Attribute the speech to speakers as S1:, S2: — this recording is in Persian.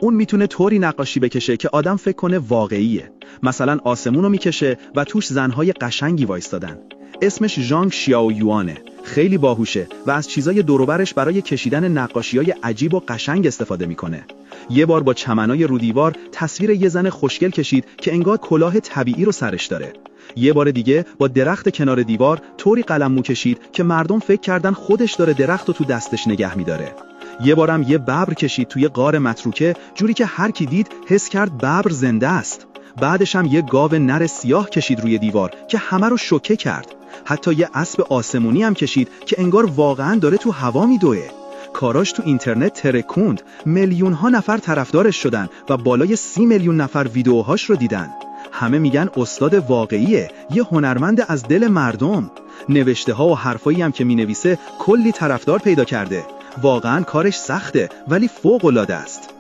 S1: اون میتونه طوری نقاشی بکشه که آدم فکر کنه واقعیه. مثلا آسمون رو میکشه و توش زنهای قشنگی وایستادن. اسمش ژانگ شیائویوانه. خیلی باهوشه و از چیزای دور و برش برای کشیدن نقاشی‌های عجیب و قشنگ استفاده میکنه. یه بار با چمنای رو دیوار تصویر یه زن خوشگل کشید که انگار کلاه طبیعی رو سرش داره. یه بار دیگه با درخت کنار دیوار طوری قلممو کشید که مردم فکر کردن خودش داره درخت رو تو دستش نگه میداره. یه بارم یه ببر کشید توی غار متروکه، جوری که هر کی دید حس کرد ببر زنده است. بعدش هم یه گاو نر سیاه کشید روی دیوار که همه رو شوکه کرد. حتی یه اسب آسمونی هم کشید که انگار واقعاً داره تو هوا میدوه. کاراش تو اینترنت ترکوند. میلیون‌ها نفر طرفدارش شدن و بالای 30 میلیون نفر ویدیوهاش رو دیدن. همه میگن استاد واقعیه، یه هنرمند از دل مردم. نوشته‌ها و حرفایی هم که مینویسه کلی طرفدار پیدا کرده. واقعاً کارش سخته ولی فوق‌العاده است.